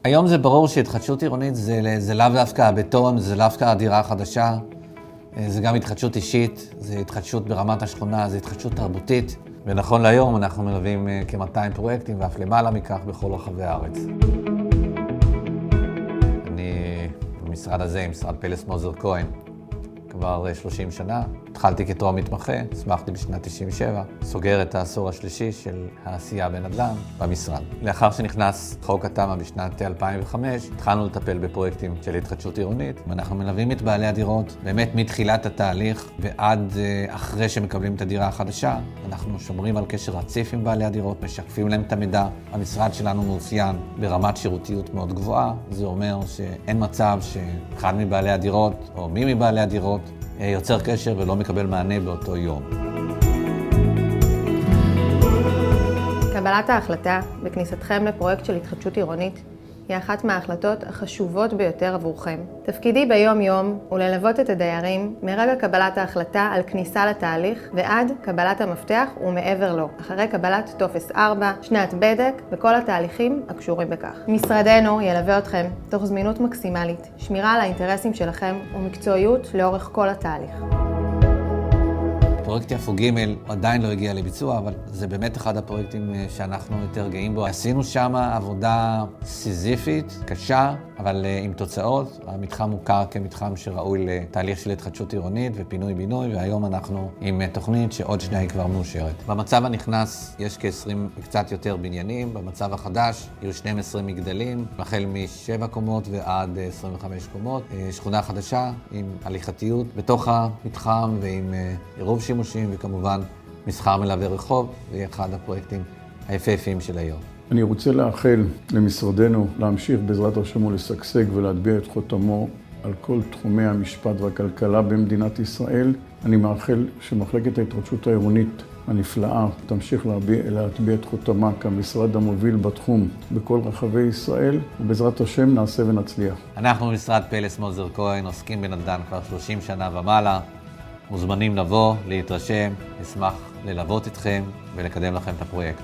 היום זה ברור שהתחדשות עירונית זה לאו דווקא הבטון, זה לאו דווקא הדירה החדשה. זה גם התחדשות אישית, זה התחדשות ברמת השכונה, זה התחדשות תרבותית. ונכון להיום אנחנו מלווים כ-200 פרויקטים ואף למעלה מכך בכל רחבי הארץ. אני במשרד הזה, משרד פלס מוזר כהן, כבר 30 שנה. התחלתי כטרום מתמחה, הסמכתי בשנת 97, סוגר את העשור השלישי של העשייה בנדל"ן במשרד. לאחר שנכנס חוק התמ"א בשנת 2005, התחלנו לטפל בפרויקטים של התחדשות עירונית, ואנחנו מלווים את בעלי הדירות באמת מתחילת התהליך ועד אחרי שמקבלים את הדירה החדשה. אנחנו שומרים על קשר רציף עם בעלי הדירות, משקפים להם את המידע. המשרד שלנו מאופיין ברמת שירותיות מאוד גבוהה. זה אומר שאין מצב שאחד מבעלי הדירות או מי מבעלי הדירות יוצר קשר ולא מקבל מענה באותו יום. קבלת ההחלטה בכניסתכם לפרויקט של התחדשות עירונית היא אחת מההחלטות החשובות ביותר עבורכם. תפקידי ביום-יום הוא ללוות את הדיירים מרגע קבלת ההחלטה על כניסה לתהליך ועד קבלת המפתח ומעבר לו, אחרי קבלת טופס 4, שנת בדק וכל התהליכים הקשורים בכך. משרדנו ילווה אתכם תוך זמינות מקסימלית, שמירה על האינטרסים שלכם ומקצועיות לאורך כל התהליך. פרויקט יפו ג' עדיין לא הגיע לביצוע, אבל זה באמת אחד הפרויקטים שאנחנו יותר גאים בו. עשינו שם עבודה סיזיפית, קשה, אבל עם תוצאות. המתחם מוכר כמתחם שראוי לתהליך של התחדשות עירונית ופינוי-בינוי, והיום אנחנו עם תוכנית שעוד שנייה היא כבר מאושרת. במצב הנכנס יש כ-20 וקצת יותר בניינים, במצב החדש יהיו 12 מגדלים, החל מ7 קומות ועד 25 קומות. שכונה חדשה עם הליכתיות בתוך המתחם ועם עירוב שימושים, וכמובן מסחר מלווה רחוב, זה אחד הפרויקטים היפהפיים של היום. אני רוצה לאחל למשרדנו להמשיך בעזרת השם ולשגשג ולהטביע את חותמו על כל תחומי המשפט והכלכלה במדינת ישראל. אני מאחל שמחלקת ההתחדשות העירונית הנפלאה תמשיך להטביע את חותמה כמשרד המוביל בתחום בכל רחבי ישראל, ובעזרת השם נעשה ונצליח. אנחנו במשרד פלס מוזר כהן עוסקים בנדל"ן כבר 30 שנה ומעלה. מוזמנים לבוא, להתרשם, נשמח ללוות אתכם ולקדם לכם את הפרויקט.